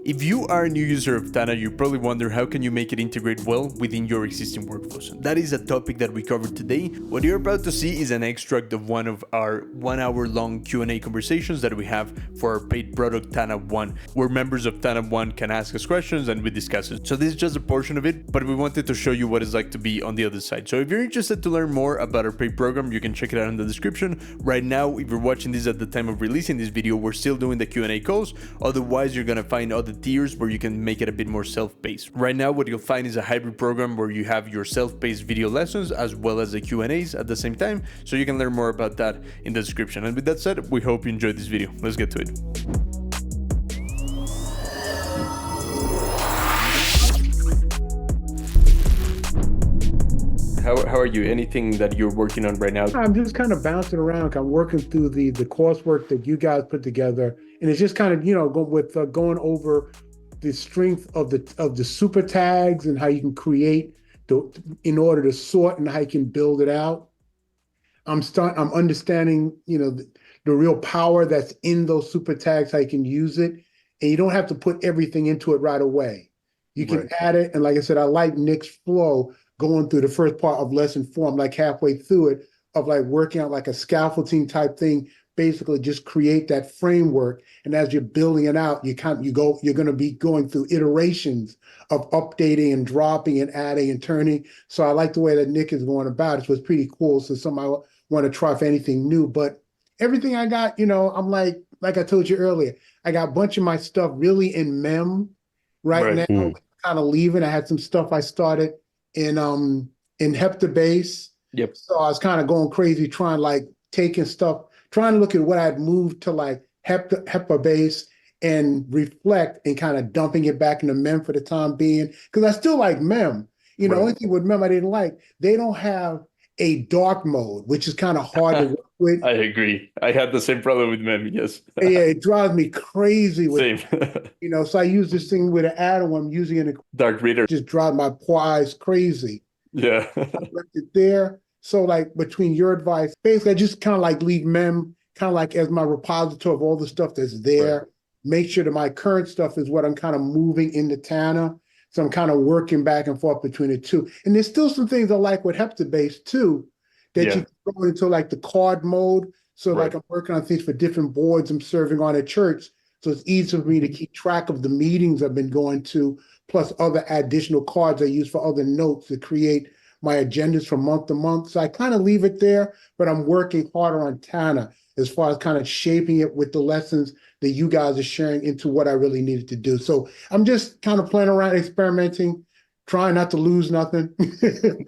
If you are a new user of Tana, you probably wonder how can you make it integrate well within your existing workflows. And that is a topic that we covered today. What you're about to see is an extract of one of our 1 hour long Q&A conversations that we have for our paid product Tana 1, where members of Tana 1 can ask us questions and we discuss it. So this is just a portion of it, but we wanted to show you what it's like to be on the other side. So if you're interested to learn more about our paid program, you can check it out in the description. Right now, if you're watching this at the time of releasing this video, we're still doing the Q&A calls. Otherwise, you're gonna find other tiers where you can make it a bit more self-paced. Right now, what you'll find is a hybrid program where you have your self-paced video lessons as well as the Q&As at the same time. So you can learn more about that in the description. And with that said, we hope you enjoyed this video. Let's get to it. How are you? Anything that you're working on right now? I'm just kind of bouncing around. I'm working through the coursework that you guys put together, and it's just kind of going over the strength of the super tags and how you can create in order to sort and how you can build it out. I'm understanding the real power that's in those super tags, how you can use it, and you don't have to put everything into it right away. You can add it, and like I said, I like Nick's flow. Going through the first part of lesson 4, I'm like halfway through it, of like working out like a scaffolding type thing, basically just create that framework. And as you're building it out, you're going to be going through iterations of updating and dropping and adding and turning. So I like the way that Nick is going about it. So it's pretty cool. So something I want to try for anything new, but everything I got, I'm like I told you earlier, I got a bunch of my stuff really in mem right now, kind of leaving. I had some stuff I started in Heptabase. Yep. So I was kind of going crazy trying to look at what I'd moved to like Heptabase and reflect and kind of dumping it back into Mem for the time being. Because I still like Mem. The only thing with Mem I didn't like, they don't have a dark mode, which is kind of hard to work with. I agree. I had the same problem with Mem, yes. Yeah, it drives me crazy with Same. So I use this thing with an add-on. I'm using it in Dark Reader. Just drive my poor eyes crazy. Yeah. I left it there. So like between your advice, basically I just kind of like leave Mem kind of like as my repository of all the stuff that's there. Make sure that my current stuff is what I'm kind of moving into Tana. So I'm kind of working back and forth between the two. And there's still some things I like with Heptabase too, that you can go into like the card mode. So like I'm working on things for different boards I'm serving on at church. So it's easy for me to keep track of the meetings I've been going to, plus other additional cards I use for other notes to create my agendas from month to month. So I kind of leave it there, but I'm working harder on Tana as far as kind of shaping it with the lessons that you guys are sharing into what I really needed to do. So I'm just kind of playing around, experimenting, trying not to lose nothing.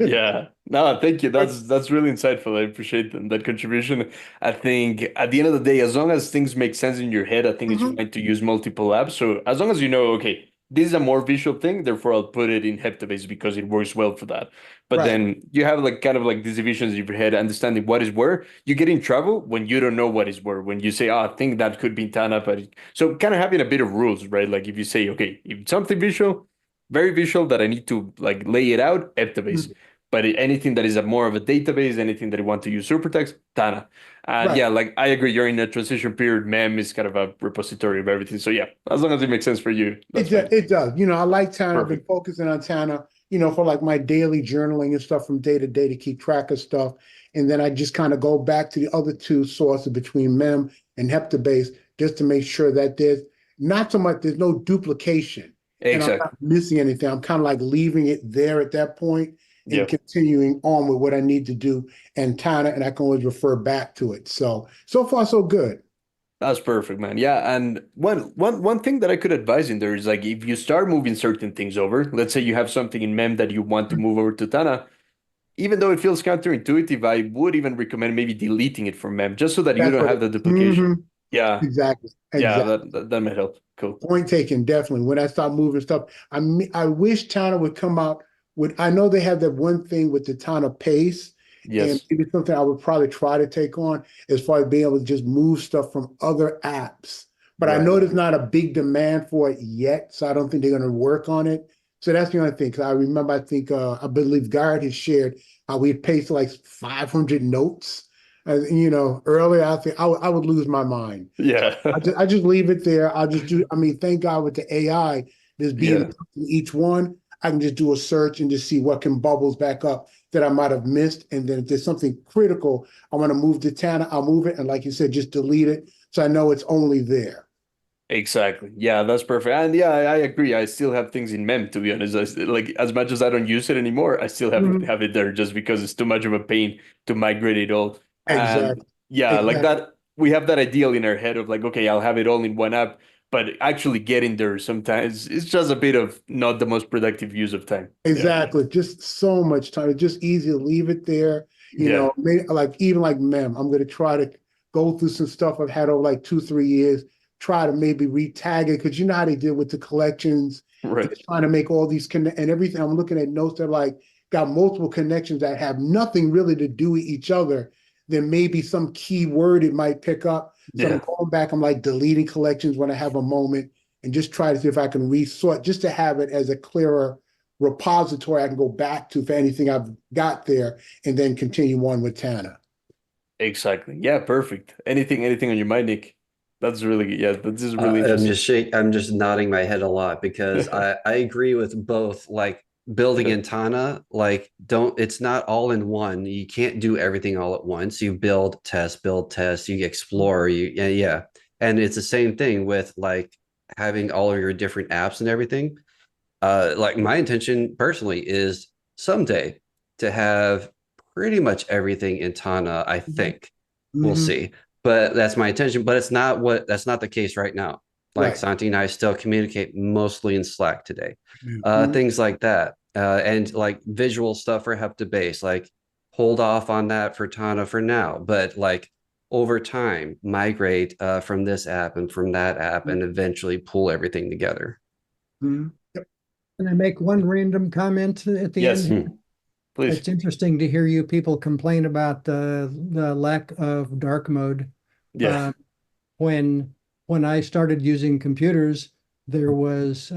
Yeah. No, thank you. That's really insightful. I appreciate that contribution. I think at the end of the day, as long as things make sense in your head, I think it's fine to use multiple apps. So as long as you know, okay, this is a more visual thing, therefore I'll put it in Heptabase because it works well for that. But then you have like kind of like these divisions in your head, understanding what is where. You get in trouble when you don't know what is where. When you say, I think that could be Tana, but so kind of having a bit of rules, right? Like if you say, okay, if it's something visual, very visual that I need to like lay it out, Heptabase. But anything that is more of a database, anything that you want to use supertext, Tana. Yeah, like I agree. You're in a transition period. Mem is kind of a repository of everything. So yeah, as long as it makes sense for you. It does. I like Tana. I've been focusing on Tana, for like my daily journaling and stuff from day to day to keep track of stuff. And then I just kind of go back to the other two sources between Mem and Heptabase just to make sure that there's no duplication. Exactly. And I'm not missing anything. I'm kind of like leaving it there at that point and continuing on with what I need to do and Tana, and I can always refer back to it. So far, so good. That's perfect, man. Yeah, and one thing that I could advise in there is like if you start moving certain things over, let's say you have something in Mem that you want to move over to Tana, even though it feels counterintuitive, I would even recommend maybe deleting it from Mem just so that you don't have the duplication. Yeah, exactly. Yeah, that might help. Cool. Point taken, definitely. When I start moving stuff, I wish Tana would come out with. I know they have that one thing with the Tana Pace. Yes. And maybe something I would probably try to take on as far as being able to just move stuff from other apps. But I know there's not a big demand for it yet, so I don't think they're going to work on it. So that's the only thing. Because I remember, I believe Garrett has shared how we had pasted like 500 notes Earlier I think I would lose my mind. So Yeah. I just leave it there. I'll just do. I mean, thank God with the AI, there's being Yeah. in each one. I can just do a search and just see what can bubbles back up that I might have missed. And then if there's something critical, I want to move to Tana, I'll move it. And like you said, just delete it. So I know it's only there. Exactly. Yeah, that's perfect. And yeah, I agree. I still have things in mem, to be honest. Like as much as I don't use it anymore, I still Mhm. have it there just because it's too much of a pain to migrate it all. And Exactly. yeah, like Exactly. that we have that ideal in our head of like, okay, I'll have it all in one app, but actually getting there sometimes it's just a bit of not the most productive use of time. Yeah. Exactly. Just so much time. It's just easy to leave it there. Yeah. Like even like mem, I'm gonna try to go through some stuff I've had over like 2, 3 years, try to maybe re-tag it because you know how they did with the collections, Right. just trying to make all these connect and everything. I'm looking at notes that like got multiple connections that have nothing really to do with each other. Then maybe some key word it might pick up. So I'm Yeah. going back, I'm like deleting collections when I have a moment and just try to see if I can resort just to have it as a clearer repository I can go back to for anything I've got there and then continue on with Tana. Exactly. Yeah, perfect. Anything on your mind, Nick? That's really good. Yeah, this is really interesting. I'm just nodding my head a lot because I agree with both. Like building in Tana, like don't it's not all in one. You can't do everything all at once. You build, test, you explore, yeah. And it's the same thing with like having all of your different apps and everything. Like my intention personally is someday to have pretty much everything in Tana, I think. We'll Mm-hmm. see. But that's my intention. But that's not the case right now. Like Right. Santi and I still communicate mostly in Slack today. Mm-hmm. Things like that. And like visual stuff for Hep to base, like hold off on that for Tana for now. But like over time, migrate from this app and from that app and eventually pull everything together. Mm-hmm. Can I make one random comment at the end Yes, here? please. It's interesting to hear you people complain about the lack of dark mode. Yeah. Uh, when when I started using computers, there was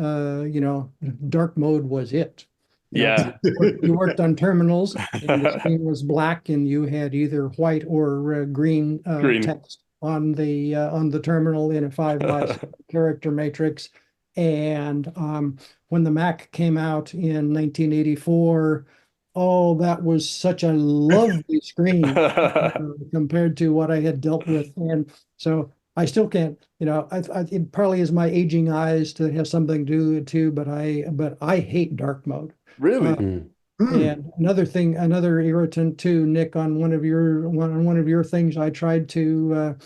dark mode was it. You know, Yeah. you worked on terminals and the screen was black and you had either white or green Green. text on the terminal in a 5 by 7 character matrix. And when the Mac came out in 1984, oh, that was such a lovely screen compared to what I had dealt with. And so I still can't, it probably is my aging eyes to have something to do it too, but I hate dark mode. Uh, Really? Mm. Mm. and another thing, another irritant too, Nick, on one of your things, I tried to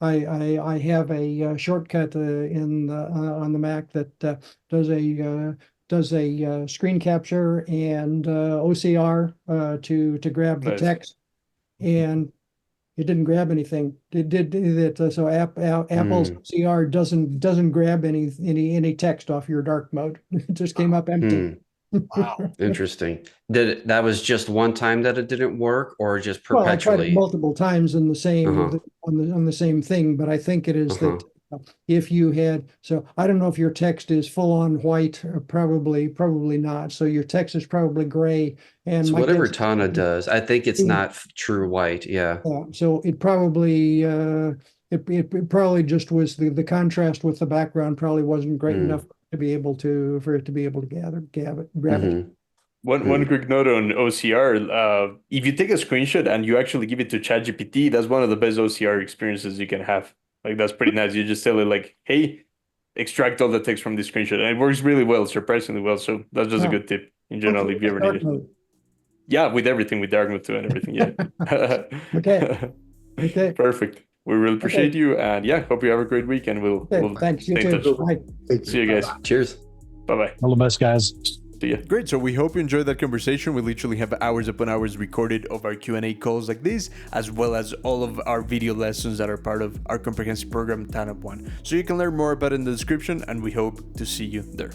I have a shortcut in on the Mac that does a screen capture and OCR to grab the Nice. text, and it didn't grab anything. It did that. So Apple's Mm. OCR doesn't grab any text off your dark mode. It just came up empty. Mm. Wow. Interesting. That was just one time that it didn't work, or just Well, I tried it perpetually? multiple times in the same Uh-huh. on the same thing, but I think it is Uh-huh. that if you had, so I don't know if your text is full on white, or probably not. So your text is probably gray, and So my whatever guess, Tana does, I think it's not true white. Yeah. so it probably it probably just was the contrast with the background probably wasn't great enough Mm. to be able to for it to be able to grab it. Mm-hmm. One Mm. quick note on OCR. If you take a screenshot and you actually give it to ChatGPT, that's one of the best OCR experiences you can have. Like that's pretty nice. You just tell it like, "Hey, extract all the text from this screenshot," and it works really well, surprisingly well. So that's just a Wow. good tip in Okay, general if you with ever need dark it. mode. Yeah, with everything, with Dark Mode 2 and everything. Yeah. Okay, okay, Perfect. We really okay, appreciate you, and yeah, hope you have a great week, and okay. we'll Thanks. You stay in too. touch. Bye. Thank See you. you guys. Bye-bye. Cheers. Bye bye. All the best, guys. See ya. Great, so we hope you enjoyed that conversation. We literally have hours upon hours recorded of our Q&A calls like this, as well as all of our video lessons that are part of our comprehensive program, Tana 1. So you can learn more about it in the description, and we hope to see you there.